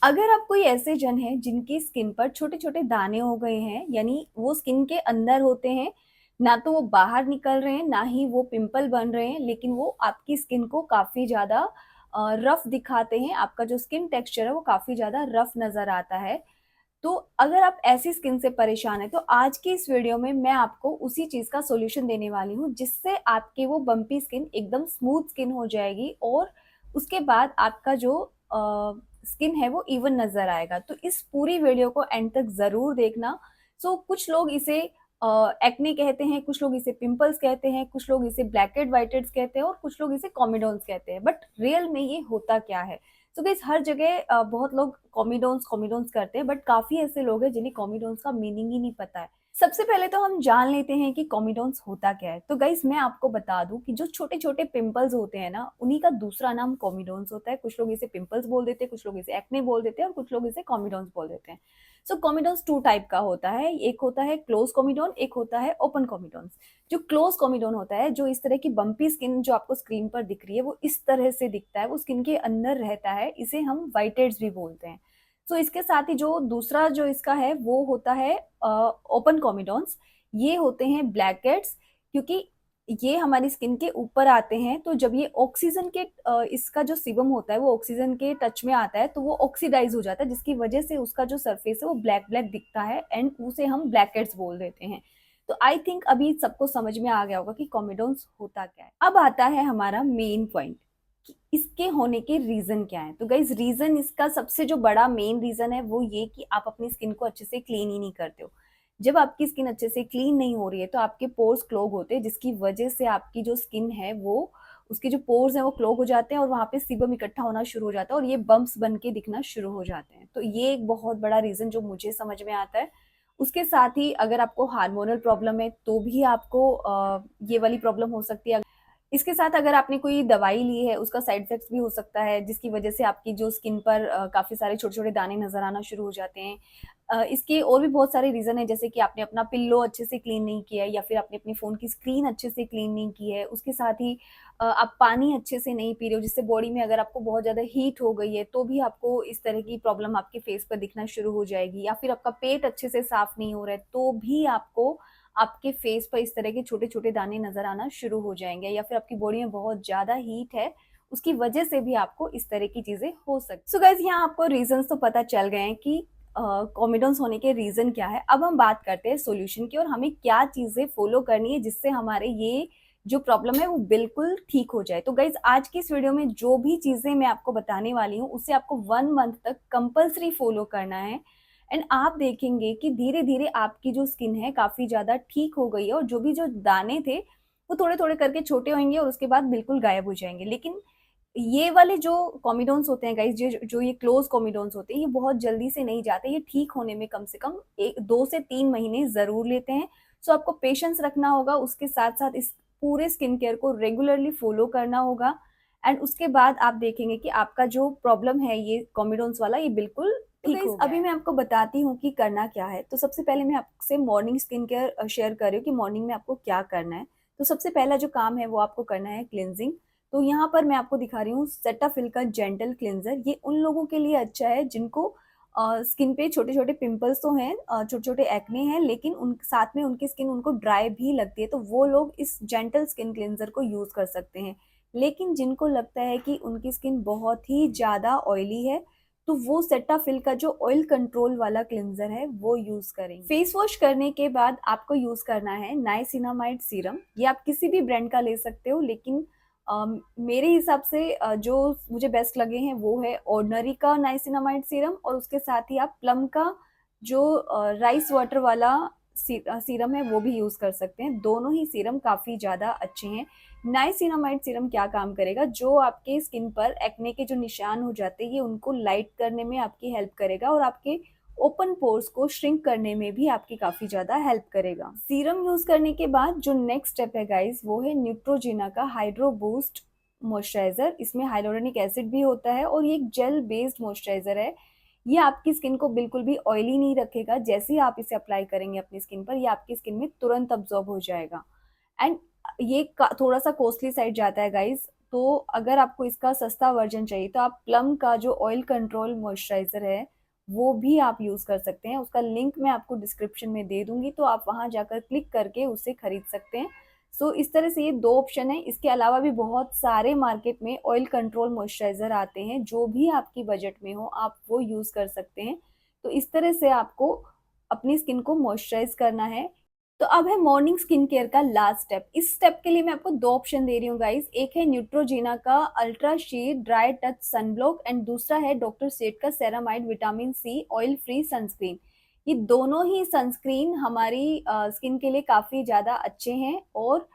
अगर आप कोई ऐसे जन हैं जिनकी स्किन पर छोटे-छोटे दाने हो गए हैं, यानी वो स्किन के अंदर होते हैं, ना तो वो बाहर निकल रहे हैं, ना ही वो पिंपल बन रहे हैं, लेकिन वो आपकी स्किन को काफ़ी ज़्यादा रफ़ दिखाते हैं, आपका जो स्किन टेक्सचर है वो काफ़ी ज़्यादा रफ़ नज़र आता है। तो अगर आप ऐसी स्किन से परेशान हैं, तो आज की इस वीडियो में मैं आपको उसी चीज़ का सॉल्यूशन देने वाली हूँ, जिससे आपकी वो बम्पी स्किन एकदम स्मूथ स्किन हो जाएगी और उसके बाद आपका जो स्किन है वो इवन नज़र आएगा। तो इस पूरी वीडियो को एंड तक ज़रूर देखना। कुछ लोग इसे एक्ने कहते हैं, कुछ लोग इसे पिंपल्स कहते हैं, कुछ लोग इसे ब्लैकेट व्हाइटेड्स कहते हैं और कुछ लोग इसे कॉमेडोन्स कहते हैं। बट रियल में ये होता क्या है? सो गाइस हर जगह बहुत लोग कॉमिडोन्स कॉमिडोन्स करते हैं, बट काफ़ी ऐसे लोग हैं जिन्हें कॉमिडोन्स का मीनिंग ही नहीं पता है। सबसे पहले तो हम जान लेते हैं कि कॉमिडोन्स होता क्या है। तो गाइस मैं आपको बता दूं कि जो छोटे-छोटे पिंपल्स होते हैं ना, उन्हीं का दूसरा नाम कॉमिडोन्स होता है। कुछ लोग इसे पिंपल्स बोल देते हैं, कुछ लोग इसे एक्ने बोल देते हैं और कुछ लोग इसे कॉमिडोन्स बोल देते हैं। कॉमिडोन्स 2 टाइप का होता है। एक होता है क्लोज कॉमिडोन, एक होता है ओपन कॉमिडोन्स। जो क्लोज कॉमिडोन होता है, जो इस तरह की बम्पी स्किन जो आपको स्क्रीन पर दिख रही है, वो इस तरह से दिखता है, वो स्किन के अंदर रहता है, इसे हम व्हाइटेड्स भी बोलते हैं। इसके साथ ही जो दूसरा जो इसका है वो होता है ओपन कॉमिडोन्स। ये होते हैं ब्लैकहेड्स, क्योंकि ये हमारी स्किन के ऊपर आते हैं, तो जब ये ऑक्सीजन के इसका जो सीबम होता है वो ऑक्सीजन के टच में आता है, तो वो ऑक्सीडाइज हो जाता है, जिसकी वजह से उसका जो सरफेस है वो ब्लैक ब्लैक दिखता है एंड उसे हम ब्लैकहेड्स बोल देते हैं। तो आई थिंक अभी सबको समझ में आ गया होगा कि कॉमिडोन्स होता क्या है। अब आता है हमारा मेन पॉइंट कि इसके होने के रीजन क्या है। तो गाइज रीजन इसका सबसे जो बड़ा मेन रीजन है वो ये कि आप अपनी स्किन को अच्छे से क्लीन ही नहीं करते हो। जब आपकी स्किन अच्छे से क्लीन नहीं हो रही है तो आपके पोर्स क्लोग होते हैं, जिसकी वजह से आपकी जो स्किन है वो उसके जो पोर्स हैं वो क्लोग हो जाते हैं और वहां पे सीबम इकट्ठा होना शुरू हो जाता है और ये बम्प्स बन के दिखना शुरू हो जाते हैं। तो ये एक बहुत बड़ा रीजन जो मुझे समझ में आता है। उसके साथ ही अगर आपको हार्मोनल प्रॉब्लम है तो भी आपको ये वाली प्रॉब्लम हो सकती है। इसके साथ अगर आपने कोई दवाई ली है, उसका साइड इफ़ेक्ट्स भी हो सकता है, जिसकी वजह से आपकी जो स्किन पर काफ़ी सारे छोटे-छोटे दाने नज़र आना शुरू हो जाते हैं। इसके और भी बहुत सारे रीज़न हैं, जैसे कि आपने अपना पिल्लो अच्छे से क्लीन नहीं किया है या फिर आपने अपने फ़ोन की स्क्रीन अच्छे से क्लीन नहीं की है। उसके साथ ही आप पानी अच्छे से नहीं पी रहे हो, जिससे बॉडी में अगर आपको बहुत ज़्यादा हीट हो गई है, तो भी आपको इस तरह की प्रॉब्लम आपके फेस पर दिखना शुरू हो जाएगी। या फिर आपका पेट अच्छे से साफ़ नहीं हो रहा है, तो भी आपको आपके फेस पर इस तरह के छोटे-छोटे दाने नज़र आना शुरू हो जाएँगे। या फिर आपकी बॉडी में बहुत ज़्यादा हीट है, उसकी वजह से भी आपको इस तरह की चीज़ें हो सकती। गाइज़ यहाँ आपको रीज़न्स तो पता चल गए हैं कि कॉमिडोन्स होने के रीज़न क्या है। अब हम बात करते हैं सॉल्यूशन की और हमें क्या चीज़ें फ़ॉलो करनी है जिससे हमारे ये जो प्रॉब्लम है वो बिल्कुल ठीक हो जाए। तो गाइज़ आज की इस वीडियो में जो भी चीज़ें मैं आपको बताने वाली हूँ, उसे आपको 1 मंथ तक कंपल्सरी फ़ॉलो करना है। एंड आप देखेंगे कि धीरे-धीरे आपकी जो स्किन है काफ़ी ज़्यादा ठीक हो गई है और जो दाने थे, वो थोड़े-थोड़े करके छोटे होंगे और उसके बाद बिल्कुल गायब हो जाएँगे। लेकिन ये वाले जो कॉमिडोन्स होते हैं गाइज़, जो ये क्लोज़ कॉमिडोन्स होते हैं, ये बहुत जल्दी से नहीं जाते, ये ठीक होने में कम से कम 2 से 3 महीने ज़रूर लेते हैं। आपको पेशेंस रखना होगा, उसके साथ-साथ इस पूरे स्किन केयर को रेगुलरली फ़ॉलो करना होगा एंड उसके बाद आप देखेंगे कि आपका जो प्रॉब्लम है ये कॉमिडोन्स वाला, ये बिल्कुल ठीक हो गया है। अभी मैं आपको बताती हूँ कि करना क्या है। तो सबसे पहले मैं आपसे मॉर्निंग स्किन केयर शेयर कर रही हूँ कि मॉर्निंग में आपको क्या करना है। तो सबसे पहला जो काम है वो आपको करना है क्लींजिंग। तो यहाँ पर मैं आपको दिखा रही हूँ सेटाफिल का जेंटल क्लींजर। ये उन लोगों के लिए अच्छा है जिनको स्किन पे छोटे-छोटे पिंपल्स तो हैं, छोटे-छोटे एक्ने हैं, लेकिन उन साथ में उनकी स्किन उनको ड्राई भी लगती है, तो वो लोग इस जेंटल स्किन क्लींजर को यूज़ कर सकते हैं। लेकिन जिनको लगता है कि उनकी स्किन बहुत ही ज़्यादा ऑयली है, तो वो सेटाफिल का जो ऑयल कंट्रोल वाला क्लींजर है वो यूज़ करेंगे। फेस वॉश करने के बाद आपको यूज़ करना है नाइसिनामाइड सीरम। ये आप किसी भी ब्रांड का ले सकते हो, लेकिन मेरे हिसाब से जो मुझे बेस्ट लगे हैं वो है ऑर्डिनरी का नाइसिनामाइड सीरम और उसके साथ ही आप प्लम का जो राइस वाटर वाला सीरम है वो भी यूज़ कर सकते हैं। दोनों ही सीरम काफ़ी ज़्यादा अच्छे हैं। नाइसिनामाइड सीरम क्या काम करेगा, जो आपके स्किन पर एक्ने के जो निशान हो जाते हैं ये उनको लाइट करने में आपकी हेल्प करेगा और आपके ओपन पोर्स को श्रिंक करने में भी आपकी काफ़ी ज़्यादा हेल्प करेगा। सीरम यूज़ करने के बाद जो नेक्स्ट स्टेप है गाइस, वो है न्यूट्रोजिना का हाइड्रो बूस्ट मॉइस्चराइज़र। इसमें हाइलोरोनिक एसिड भी होता है और ये एक जेल बेस्ड मॉइस्चराइज़र है। ये आपकी स्किन को बिल्कुल भी ऑयली नहीं रखेगा। जैसे ही आप इसे अप्लाई करेंगे अपनी स्किन पर, ये आपकी स्किन में तुरंत अब्जॉर्ब हो जाएगा। एंड ये थोड़ा सा कॉस्टली साइड जाता है गाइस, तो अगर आपको इसका सस्ता वर्जन चाहिए तो आप प्लम का जो ऑयल कंट्रोल मॉइस्चराइजर है वो भी आप यूज कर सकते हैं। उसका लिंक मैं आपको डिस्क्रिप्शन में दे दूंगी, तो आप वहां जाकर क्लिक करके उसे खरीद सकते हैं। सो इस तरह से ये दो ऑप्शन है। इसके अलावा भी बहुत सारे मार्केट में ऑयल कंट्रोल मॉइस्चराइजर आते हैं, जो भी आपकी बजट में हो आप वो यूज कर सकते हैं। तो इस तरह से आपको अपनी स्किन को मॉइस्चराइज करना है। तो अब है मॉर्निंग स्किन केयर का लास्ट स्टेप। इस स्टेप के लिए मैं आपको दो ऑप्शन दे रही हूँ गाइस। एक है न्यूट्रोजेना का ultra sheer dry touch sunblock and दूसरा है डॉक्टर सेट का ceramide vitamin C oil free sunscreen. ये दोनों ही सनस्क्रीन हमारी स्किन के लिए काफी ज्यादा अच्छे हैं, और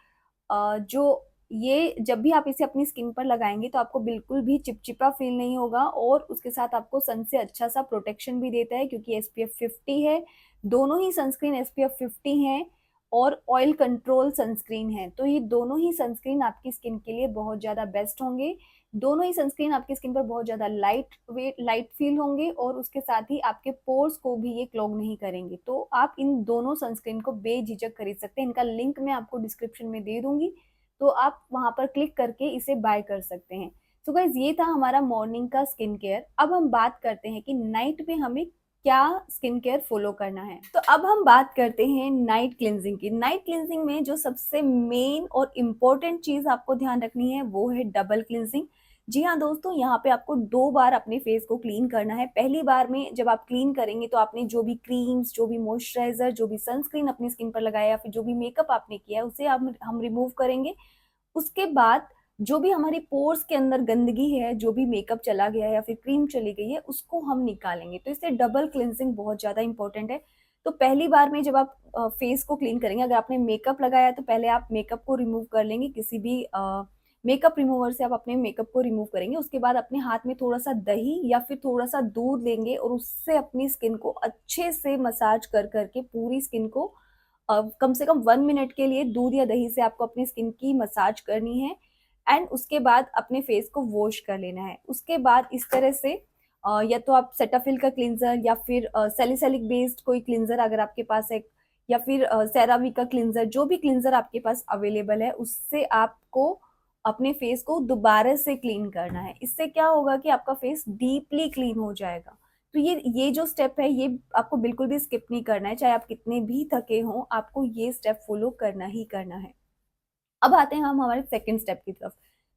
जो ये जब भी आप इसे अपनी स्किन पर लगाएंगे तो आपको बिल्कुल भी चिपचिपा फील नहीं होगा, और उसके साथ आपको सन से अच्छा सा प्रोटेक्शन भी देता है क्योंकि SPF 50 है। दोनों ही सनस्क्रीन SPF 50 हैं और ऑयल कंट्रोल सनस्क्रीन है, तो ये दोनों ही सनस्क्रीन आपकी स्किन के लिए बहुत ज़्यादा बेस्ट होंगे। दोनों ही सनस्क्रीन आपकी स्किन पर बहुत ज़्यादा लाइट फील होंगे, और उसके साथ ही आपके पोर्स को भी ये क्लॉग नहीं करेंगे। तो आप इन दोनों सनस्क्रीन को बेझिझक खरीद सकते हैं। इनका लिंक मैं आपको डिस्क्रिप्शन में दे दूंगी, तो आप वहां पर क्लिक करके इसे बाय कर सकते हैं। तो गाइज ये था हमारा मॉर्निंग का स्किन केयर। अब हम बात करते हैं कि नाइट में हमें क्या स्किन केयर फॉलो करना है। तो अब हम बात करते हैं नाइट क्लिनजिंग की। नाइट क्लिनजिंग में जो सबसे मेन और इम्पोर्टेंट चीज आपको ध्यान रखनी है वो है डबल क्लिनजिंग। जी हाँ दोस्तों, यहाँ पे आपको 2 बार अपने फेस को क्लीन करना है। पहली बार में जब आप क्लीन करेंगे तो आपने जो भी क्रीम्स, जो भी मॉइस्चराइजर, जो भी सनस्क्रीन अपनी स्किन पर लगाया या फिर जो भी मेकअप आपने किया है उसे हम रिमूव करेंगे। उसके बाद जो भी हमारी पोर्स के अंदर गंदगी है, जो भी मेकअप चला गया है या फिर क्रीम चली गई है, उसको हम निकालेंगे। तो इससे डबल क्लिनजिंग बहुत ज्यादा इंपॉर्टेंट है। तो पहली बार में जब आप फेस को क्लीन करेंगे, अगर आपने मेकअप लगाया तो पहले आप मेकअप को रिमूव कर लेंगे। किसी भी मेकअप रिमूवर से आप अपने मेकअप को रिमूव करेंगे। उसके बाद अपने हाथ में थोड़ा सा दही या फिर थोड़ा सा दूध लेंगे और उससे अपनी स्किन को अच्छे से मसाज कर करके पूरी स्किन को कम से कम 1 मिनट के लिए दूध या दही से आपको अपनी स्किन की मसाज करनी है। एंड उसके बाद अपने फेस को वॉश कर लेना है। उसके बाद इस तरह से या तो आप सेटाफिल का क्लिंजर या फिर सैलिसिलिक बेस्ड कोई क्लिंजर अगर आपके पास है, या फिर सेरावी का क्लिंजर, जो भी क्लिंजर आपके पास अवेलेबल है उससे आपको अपने फेस को दोबारा से क्लीन करना है। इससे क्या होगा कि आपका फेस डीपली क्लीन हो जाएगा। तो ये जो स्टेप है ये आपको बिल्कुल भी स्किप नहीं करना है। चाहे आप कितने भी थके हों, आपको ये स्टेप फॉलो करना ही करना है। अब आते हैं हम हमारे सेकंड स्टेप की तरफ।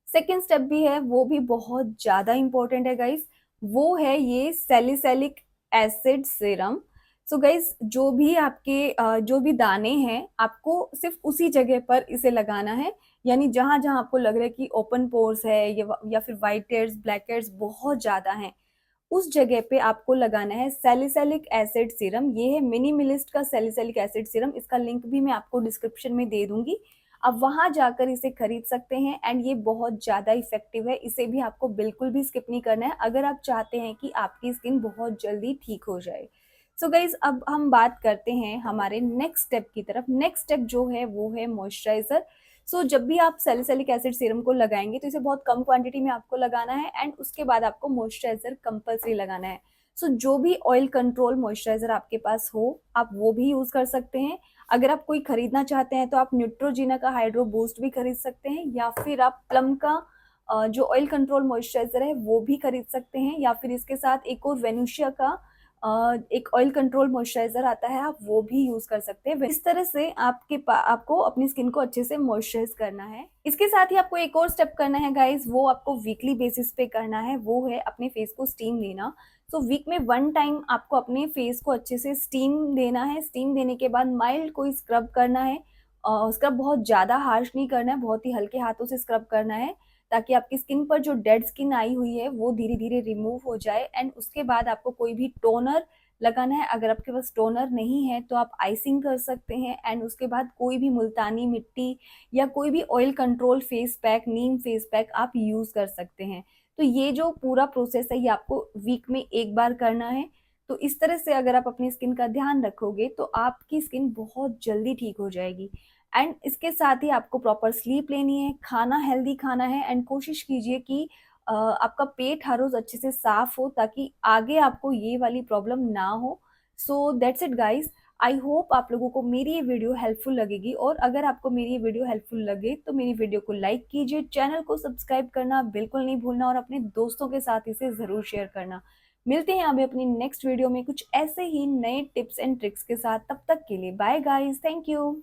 सेकंड स्टेप भी है, वो भी बहुत ज्यादा इंपॉर्टेंट है गाइस। वो है ये salicylic acid serum. So guys, जो भी आपके जो भी दाने हैं आपको सिर्फ उसी जगह पर इसे लगाना है। यानी जहां जहां आपको लग रहा है कि ओपन पोर्स है या फिर व्हाइट हेयर्स, ब्लैक हेयर्स बहुत ज्यादा हैं, उस जगह पे आपको लगाना है सैलिसिलिक एसिड सीरम। ये है मिनिमलिस्ट का सैलिसिलिक एसिड सीरम। इसका लिंक भी मैं आपको डिस्क्रिप्शन में दे दूंगी, आप वहां जाकर इसे खरीद सकते हैं। एंड ये बहुत ज्यादा इफेक्टिव है, इसे भी आपको बिल्कुल भी स्किप नहीं करना है अगर आप चाहते हैं कि आपकी स्किन बहुत जल्दी ठीक हो जाए। सो गाइज, अब हम बात करते हैं हमारे नेक्स्ट स्टेप की तरफ। नेक्स्ट स्टेप जो है वो है मॉइस्चराइजर। सो जब भी आप सैलिसिलिक एसिड सीरम को लगाएंगे तो इसे बहुत कम क्वांटिटी में आपको लगाना है, एंड उसके बाद आपको मॉइस्चराइजर कंपल्सरी लगाना है। सो जो भी ऑयल कंट्रोल मॉइस्चराइजर आपके पास हो आप वो भी यूज कर सकते हैं। अगर आप कोई खरीदना चाहते हैं तो आप न्यूट्रोजीना का हाइड्रो बूस्ट भी खरीद सकते हैं, या फिर आप प्लम का जो ऑयल कंट्रोल मॉइस्चराइजर है वो भी खरीद सकते हैं, या फिर इसके साथ एक और वेनुशिया का एक ऑयल कंट्रोल मॉइस्चराइजर आता है, आप वो भी यूज कर सकते हैं। इस तरह से आपको अपनी स्किन को अच्छे से मॉइस्चराइज करना है। इसके साथ ही आपको एक और स्टेप करना है गाइस, वो आपको वीकली बेसिस पे करना है। वो है अपने फेस को स्टीम देना। सो वीक में 1 टाइम आपको अपने फेस को अच्छे से स्टीम देना है। स्टीम देने के बाद माइल्ड कोई स्क्रब करना है। स्क्रब बहुत ज्यादा हार्श नहीं करना है, बहुत ही हल्के हाथों से स्क्रब करना है, ताकि आपकी स्किन पर जो डेड स्किन आई हुई है वो धीरे धीरे रिमूव हो जाए। एंड उसके बाद आपको कोई भी टोनर लगाना है। अगर आपके पास टोनर नहीं है तो आप आइसिंग कर सकते हैं। एंड उसके बाद कोई भी मुल्तानी मिट्टी या कोई भी ऑयल कंट्रोल फेस पैक, नीम फेस पैक आप यूज कर सकते हैं। तो ये जो पूरा प्रोसेस है ये आपको वीक में एक बार करना है। तो इस तरह से अगर आप अपनी स्किन का ध्यान रखोगे तो आपकी स्किन बहुत जल्दी ठीक हो जाएगी। एंड इसके साथ ही आपको प्रॉपर स्लीप लेनी है, खाना हेल्दी खाना है, एंड कोशिश कीजिए कि आपका पेट हर रोज अच्छे से साफ हो ताकि आगे आपको ये वाली प्रॉब्लम ना हो। So that's it guys. I hope आप लोगों को मेरी ये वीडियो हेल्पफुल लगेगी, और अगर आपको मेरी ये वीडियो हेल्पफुल लगे तो मेरी वीडियो को लाइक कीजिए, चैनल को सब्सक्राइब करना बिल्कुल नहीं भूलना, और अपने दोस्तों के साथ इसे ज़रूर शेयर करना। मिलते हैं अभी अपनी नेक्स्ट वीडियो में कुछ ऐसे ही नए टिप्स एंड ट्रिक्स के साथ। तब तक के लिए बाय गाइस, थैंक यू।